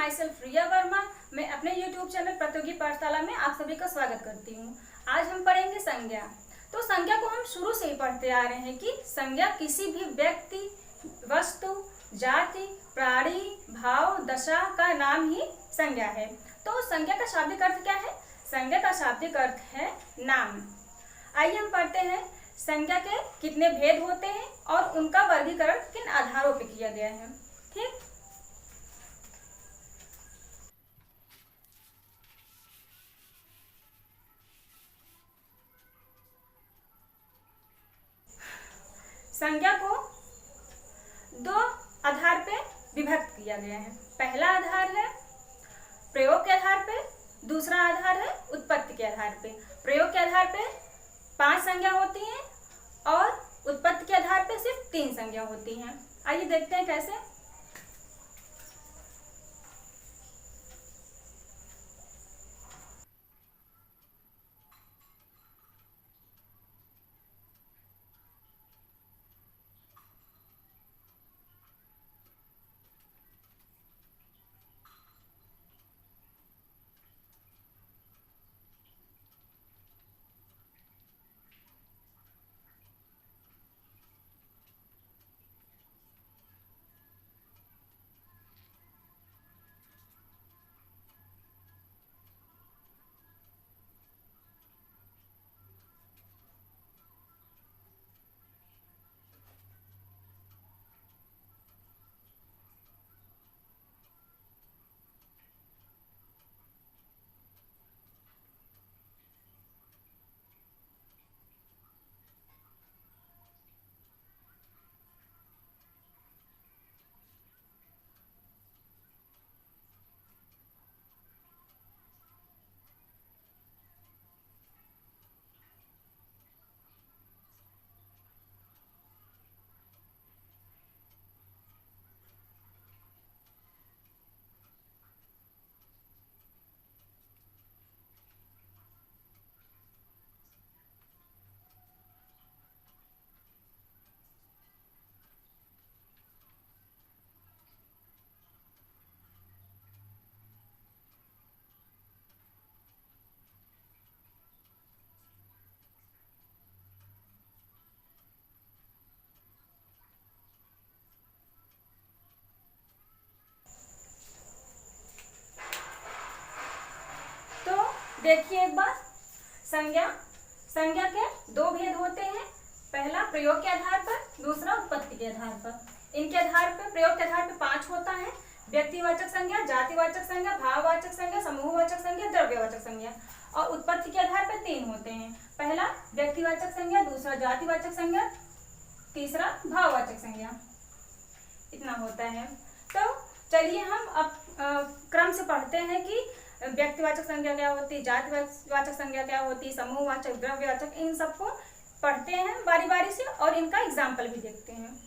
My self रिया वर्मा। मैं अपने YouTube channel प्रतियोगी पाठशाला में आप सभी का स्वागत करती हूँ। आज हम पढ़ेंगे संज्ञा। तो संज्ञा को हम शुरू से ही पढ़ते आ रहे हैं कि संज्ञा किसी भी व्यक्ति, वस्तु, जाति, प्राणी, भाव, दशा का नाम ही संज्ञा है। तो संज्ञा का शाब्दिक अर्थ क्या है? संज्ञा का शाब्दिक अर्थ है नाम। आइए हम पढ़ते हैं संज्ञा के कितने भेद होते हैं और उनका वर्गीकरण किन आधारों पर किया गया है। ठीक, संज्ञा को दो आधार पे विभक्त किया गया है। पहला आधार है प्रयोग के आधार पे, दूसरा आधार है उत्पत्ति के आधार पे। प्रयोग के आधार पे 5 संज्ञा होती हैं और उत्पत्ति के आधार पे सिर्फ 3 संज्ञा होती हैं। आइए देखते हैं कैसे। देखिए एक बार, संज्ञा के 2 भेद होते हैं। पहला प्रयोग के आधार पर, दूसरा उत्पत्ति के आधार पर। इनके आधार पर, प्रयोग के आधार पर 5 होता है। व्यक्तिवाचक संज्ञा, जातिवाचक संज्ञा, भाववाचक संज्ञा, समूहवाचक संज्ञा, द्रव्यवाचक संज्ञा। और उत्पत्ति के आधार पर 3 होते हैं। पहला व्यक्तिवाचक संज्ञा, दूसरा जातिवाचक संज्ञा, तीसरा भाववाचक संज्ञा। इतना होता है। तो चलिए हम अब क्रम से पढ़ते हैं कि व्यक्तिवाचक संज्ञा क्या होती है, जातिवाचक संज्ञा क्या होती है, समूहवाचक, द्रव्यवाचक, इन सबको पढ़ते हैं बारी बारी से और इनका एग्जाम्पल भी देखते हैं।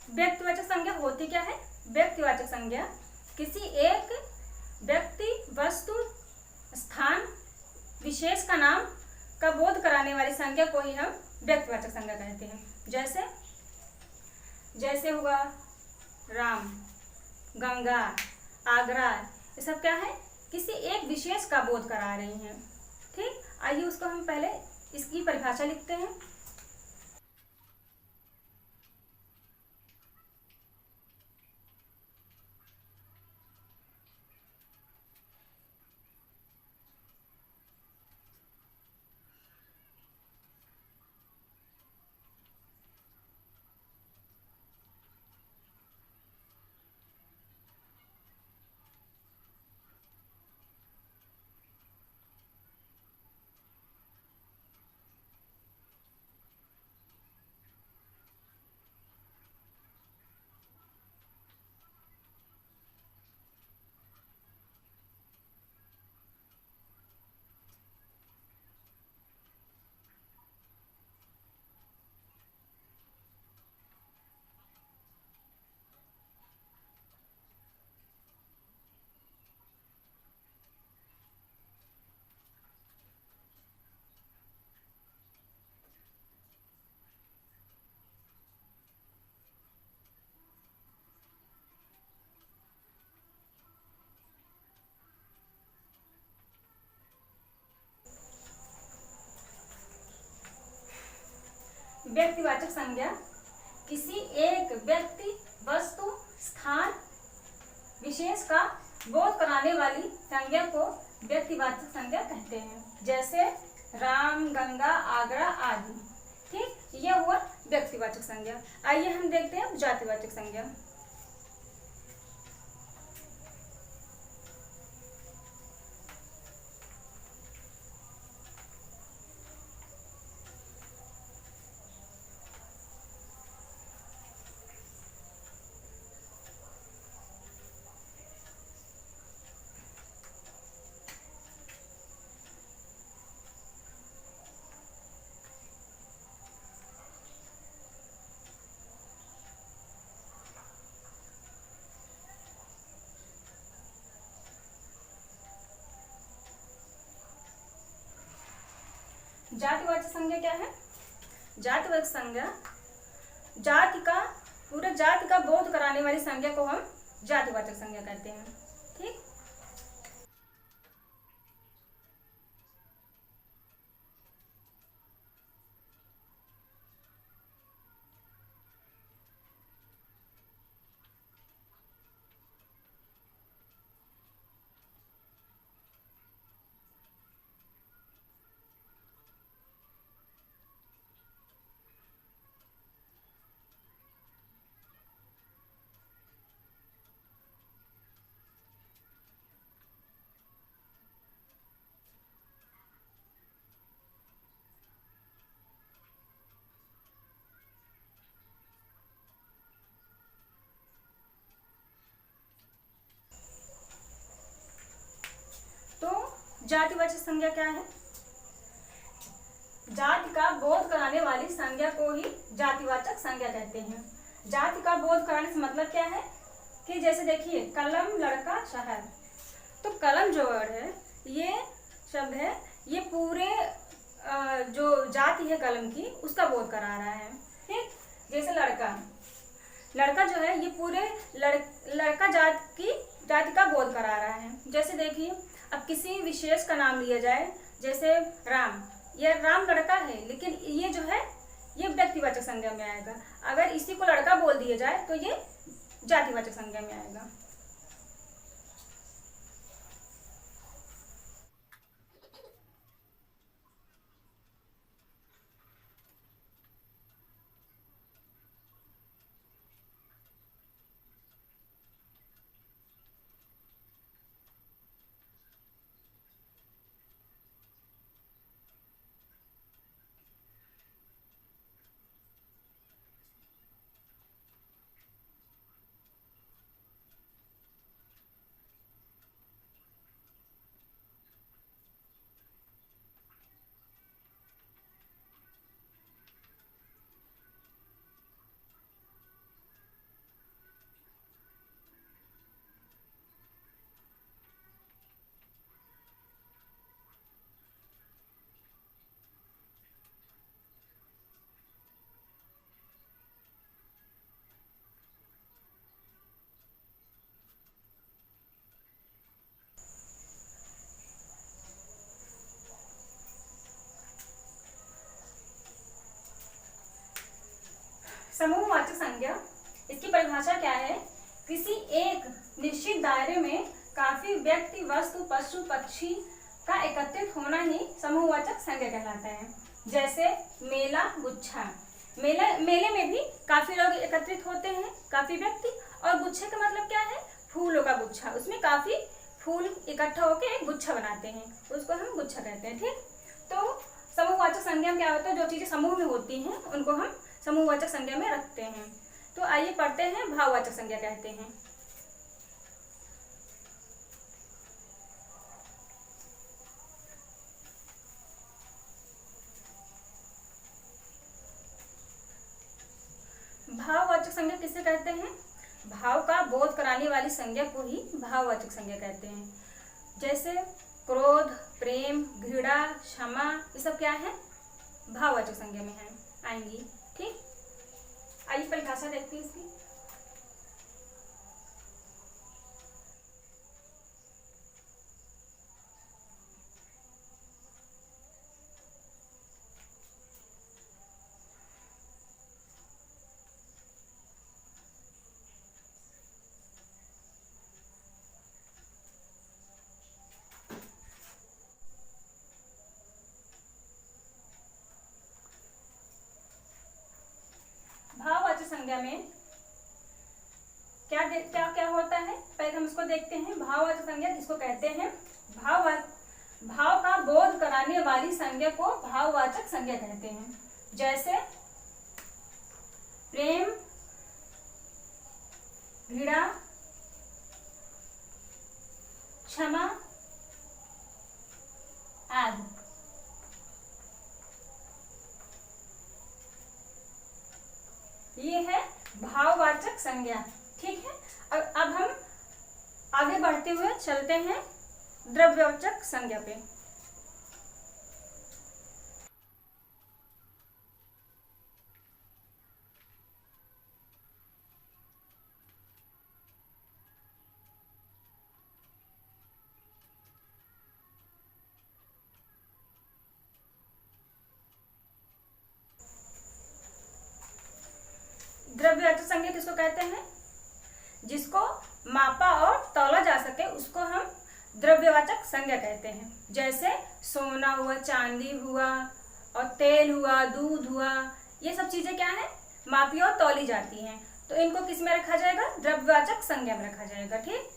व्यक्तिवाचक संज्ञा होती क्या है? व्यक्तिवाचक संज्ञा किसी एक व्यक्ति, वस्तु, स्थान, विशेष का नाम का बोध कराने वाली संज्ञा को ही हम व्यक्तिवाचक संज्ञा कहते हैं। जैसे हुआ राम, गंगा, आगरा, ये सब क्या है? किसी एक विशेष का बोध करा रही हैं। ठीक, आइए उसको हम पहले इसकी परिभाषा लिखते हैं। व्यक्तिवाचक संज्ञा किसी एक व्यक्ति, वस्तु, स्थान विशेष का बोध कराने वाली संज्ञा को व्यक्तिवाचक संज्ञा कहते हैं। जैसे राम, गंगा, आगरा आदि। ठीक, यह हुआ व्यक्तिवाचक संज्ञा। आइए हम देखते हैं जातिवाचक संज्ञा। जातिवाचक संज्ञा क्या है? जातिवाचक संज्ञा जाति का, पूरे जाति का बोध कराने वाली संज्ञा को हम जातिवाचक संज्ञा कहते हैं। ठीक, जातिवाचक संज्ञा क्या है? जाति का बोध कराने वाली संज्ञा को ही जातिवाचक संज्ञा कहते हैं। जाति का बोध कराने से मतलब क्या है कि जैसे देखिए कलम, लड़का, शहर। तो कलम जो वर्ड है, ये शब्द है, ये पूरे जो जाति है कलम की उसका बोध करा रहा है। ठीक, जैसे लड़का, लड़का जो है ये पूरे लड़का जाति का बोध करा रहा है। जैसे देखिए अब किसी विशेष का नाम लिया जाए, जैसे राम, ये राम लड़का है, लेकिन ये जो है ये व्यक्तिवाचक संज्ञा में आएगा। अगर इसी को लड़का बोल दिया जाए तो ये जातिवाचक संज्ञा में आएगा। समूहवाचक संज्ञा, इसकी परिभाषा क्या है? किसी एक निश्चित दायरे में काफी व्यक्ति, वस्तु, पशु, पक्षी का एकत्रित होना ही समूहवाचक संज्ञा कहलाता है। जैसे मेला, गुच्छा। मेले में भी काफी लोग एकत्रित होते हैं, काफी व्यक्ति, और गुच्छे का मतलब क्या है? फूलों का गुच्छा। उसमें काफी फूल इकट्ठा होकर एक गुच्छा बनाते हैं, उसको हम गुच्छा कहते हैं। ठीक, तो समूहवाचक संज्ञा में क्या होता है? जो चीजें समूह में होती हैं उनको हम समूहवाचक संज्ञा में रखते हैं। तो आइए पढ़ते हैं भाववाचक संज्ञा कहते हैं। भाववाचक संज्ञा किसे कहते हैं? भाव का बोध कराने वाली संज्ञा को ही भाववाचक संज्ञा कहते हैं। जैसे क्रोध, प्रेम, घृणा, क्षमा, ये सब क्या है? भाववाचक संज्ञा में है, आएंगी। ठीक, आइए परिभाषा देखते हैं इसकी। क्या क्या होता है, पहले हम इसको देखते हैं। भाववाचक संज्ञा किसको कहते हैं? भाव का बोध कराने वाली संज्ञा को भाववाचक संज्ञा कहते हैं। जैसे प्रेम, घृणा, क्षमा आदि। ये है भाववाचक संज्ञा। ठीक है, अब हम आगे बढ़ते हुए चलते हैं द्रव्यवाचक संज्ञा पे। द्रव्यवाचक संज्ञा किसको कहते हैं? जिसको मापा और तौला जा सके उसको हम द्रव्यवाचक संज्ञा कहते हैं। जैसे सोना हुआ, चांदी हुआ, और तेल हुआ, दूध हुआ, ये सब चीजें क्या है? मापी और तौली जाती हैं। तो इनको किस में रखा जाएगा? द्रव्यवाचक संज्ञा में रखा जाएगा। ठीक,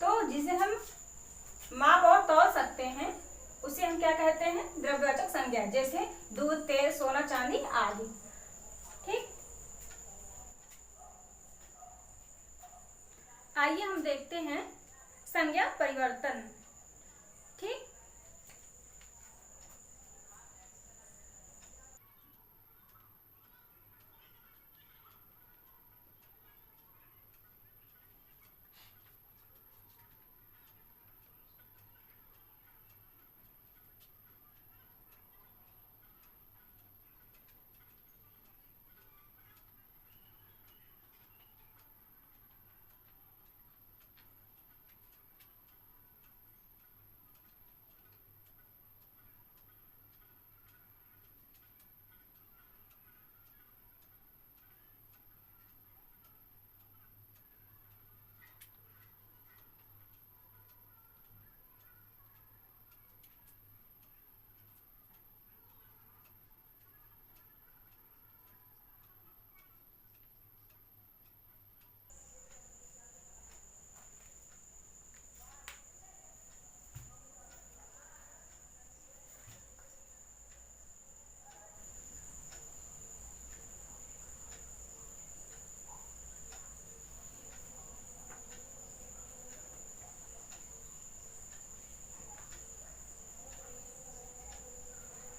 तो जिसे हम माप और तौल सकते हैं उसे हम क्या कहते हैं? द्रव्यवाचक संज्ञा। जैसे दूध, तेल, सोना, चांदी आदि। ठीक, आइए हम देखते हैं संज्ञा परिवर्तन। ठीक,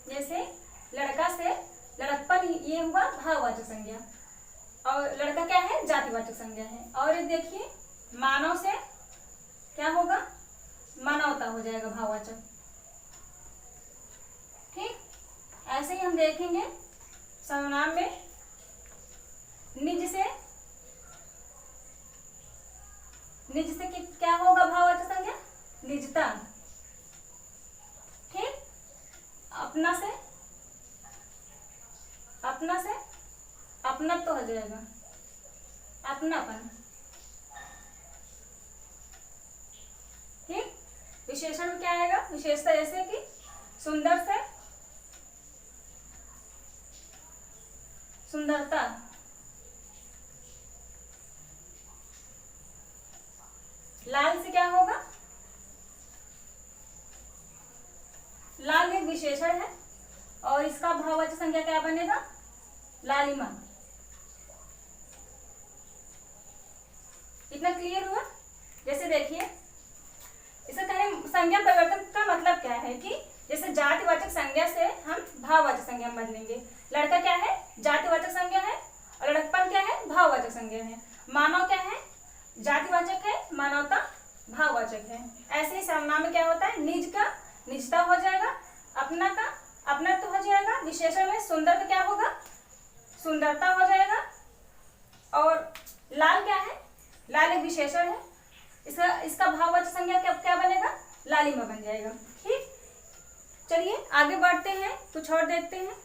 जैसे लड़का से लड़कपन, ये हुआ भाववाचक संज्ञा। और लड़का क्या है? जातिवाचक संज्ञा है। और ये देखिए मानव से क्या होगा? मानवता हो जाएगा भाववाचक। ठीक, ऐसे ही हम देखेंगे सर्वनाम में निज से क्या होगा भाववाचक संज्ञा? निजता। ठीक, अपना से अपनत्व हो जाएगा, अपनापन। ठीक, विशेषण में क्या आएगा? विशेषता, जैसे कि सुंदर से सुंदरता, लाल से क्या होगा? लाल एक विशेषण है और इसका भाववाचक संज्ञा क्या बनेगा? लालिमा। इतना क्लियर हुआ? जैसे देखिए इसका कहने संज्ञा परिवर्तन का मतलब क्या है कि जैसे जातिवाचक संज्ञा से हम भाववाचक संज्ञा में बदलेंगे। लड़का क्या है, जातिवाचक संज्ञा है, और लड़कपन क्या है, भाववाचक संज्ञा है। मानव क्या है, जातिवाचक है, मानवता भाववाचक है। ऐसे ही सर्वनाम में क्या होता है, निज का निजता हो जाएगा, अपना का अपनत्व हो जाएगा, विशेषण में सुंदर का क्या होगा, सुंदरता हो जाएगा, और लाल क्या है, लाल एक विशेषण है, इसका भाववाचक संज्ञा क्या बनेगा, लालिमा बन जाएगा। ठीक, चलिए आगे बढ़ते हैं, कुछ और देखते हैं।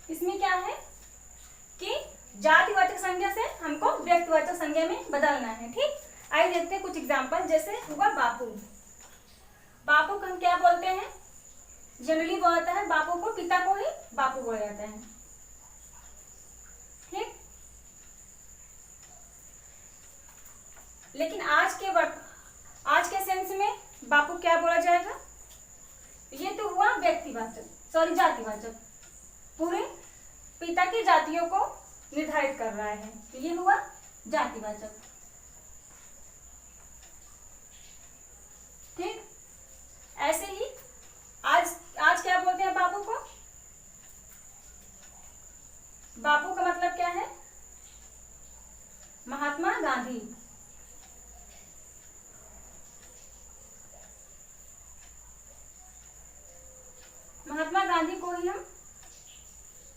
इसमें क्या है कि जातिवाचक संज्ञा से हमको व्यक्तिवाचक संज्ञा में बदलना है। ठीक, आइए देखते हैं कुछ एग्जांपल। जैसे हुआ बापू, बापू को हम क्या बोलते हैं, जनरली बोलता है बापू को, पिता को ही बापू बोला जाता है। ठीक, लेकिन आज के सेंस में बापू क्या बोला जाएगा, ये तो हुआ व्यक्तिवाचक, सॉरी जातिवाचक, पूरे पिता की जातियों को निर्धारित कर रहा है, तो ये हुआ जातिवाचक। ठीक, ऐसे ही आज क्या बोलते हैं बापू को, बापू का मतलब क्या है, महात्मा गांधी। महात्मा गांधी को ही हम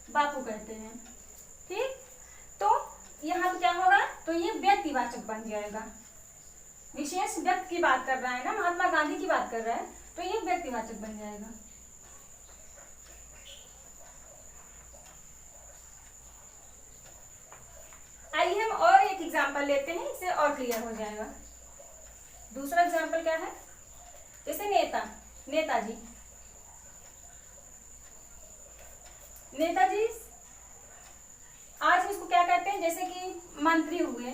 बापू कहते हैं। ठीक, तो यहाँ क्या होगा, तो ये व्यक्तिवाचक बन जाएगा, विशेष व्यक्ति की बात कर रहा है ना, महात्मा गांधी की बात कर रहा है, तो ये व्यक्तिवाचक बन जाएगा। आइए हम और एक एग्जांपल लेते हैं, इससे और क्लियर हो जाएगा। दूसरा एग्जांपल क्या है, जैसे नेताजी, नेताजी आज इसको क्या कहते हैं, जैसे कि मंत्री हुए,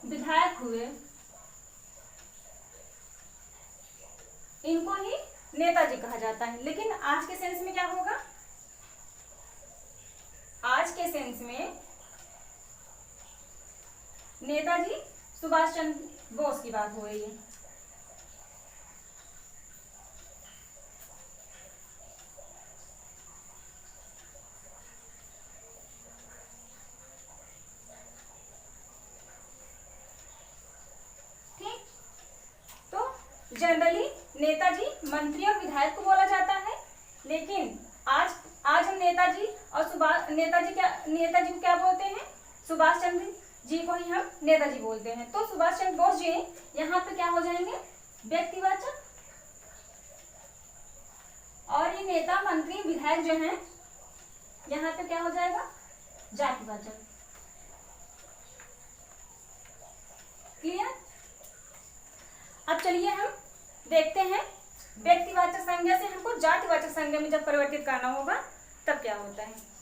विधायक हुए, इनको ही नेताजी कहा जाता है। लेकिन आज के सेंस में क्या होगा, आज के सेंस में नेताजी सुभाष चंद्र बोस की बात हो रही है। जनरली नेताजी मंत्री और विधायक को बोला जाता है, लेकिन आज हम नेताजी को क्या बोलते हैं, सुभाष चंद्र जी को ही हम नेताजी बोलते हैं। तो सुभाष चंद्र बोस जी यहाँ पे क्या हो जाएंगे, व्यक्तिवाचक, और ये नेता मंत्री विधायक जो हैं यहाँ पे क्या हो जाएगा, जातिवाचक। क्लियर। अब चलिए हम देखते हैं व्यक्तिवाचक संज्ञा से हमको जातिवाचक संज्ञा में जब परिवर्तित करना होगा तब क्या होता है।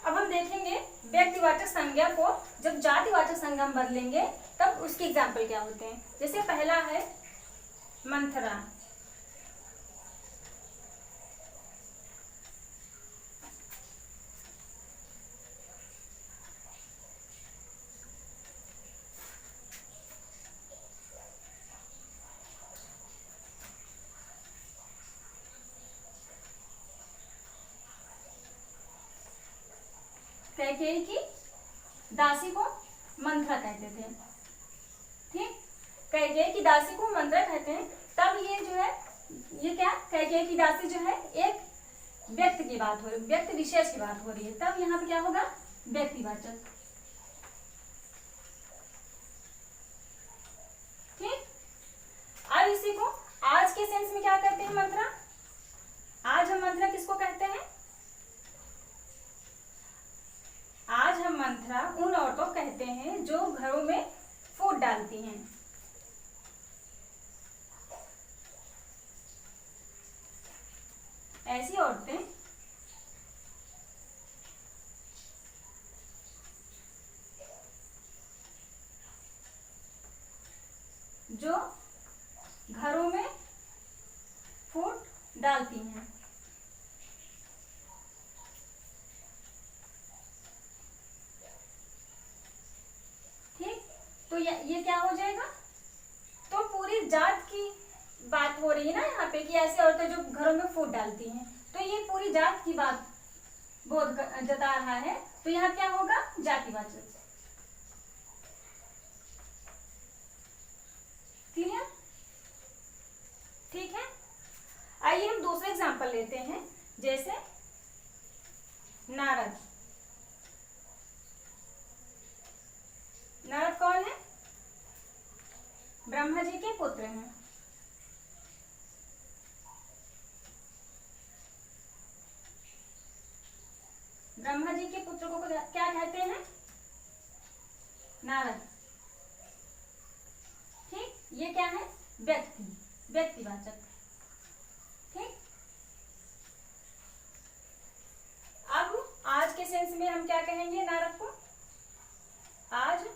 अब हम देखेंगे व्यक्तिवाचक संज्ञा को जब जातिवाचक संज्ञा में बदलेंगे तब उसके एग्जाम्पल क्या होते हैं। जैसे पहला है मंथरा, कैकेयी की दासी को मंथरा कहते थे। ठीक, कैकेयी की दासी को मंथरा कहते हैं। अब ये जो है, ये क्या कैकेयी की दासी जो है एक व्यक्ति की बात हो रही, व्यक्ति विशेष की बात हो रही है, तब यहाँ पे क्या होगा, व्यक्तिवाचक। ठीक, अब इसी को आज के सेंस में क्या कहते हैं, मंत्रा। आज हम मंत्रा किसको कहते हैं, आज हम मंत्रा उन औरतों को कहते हैं जो घरों में फूट डालती हैं। ऐसी औरतें जो घरों में फूट डालती हैं। ठीक, तो ये क्या हो जाएगा, तो पूरी जात की बात हो रही है ना यहाँ पे कि ऐसी औरतें जो घरों में फूट डालती हैं, तो ये पूरी जात की बात बोध जता रहा है, तो यहाँ क्या होगा, जातिवाचक। क्लियर, ठीक है। आइए हम दूसरे एग्जांपल लेते हैं, जैसे नारद। नारद कौन है, ब्रह्मा जी के पुत्र हैं। ब्रह्मा जी के पुत्र को क्या कहते हैं, नारद। ठीक, ये क्या है, व्यक्ति, व्यक्तिवाचक। ठीक, अब आज के सेंस में हम क्या कहेंगे नारद को, आज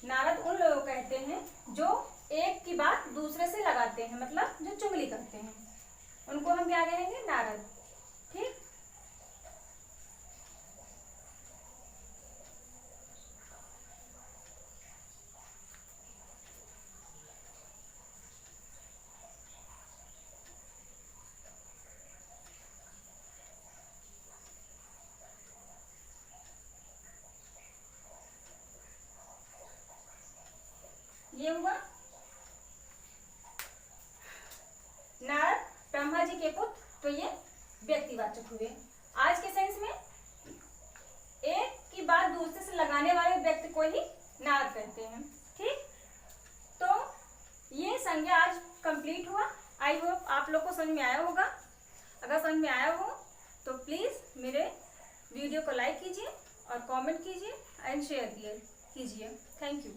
नारद उन लोगों को कहते हैं जो एक की बात दूसरे से लगाते हैं, मतलब जो चुगली करते हैं, उनको हम क्या कहेंगे, नारद। ठीक, ये हुआ नारद ब्रह्मा जी के पुत्र, तो ये व्यक्तिवाचक हुए। आज के सेंस में एक की बात दूसरे से लगाने वाले व्यक्ति को ही नारद कहते हैं। ठीक, तो ये संज्ञा आज कंप्लीट हुआ। आई होप आप लोग को समझ में आया होगा। अगर समझ में आया हो तो प्लीज मेरे वीडियो को लाइक कीजिए और कमेंट कीजिए एंड शेयर कीजिए। Thank you.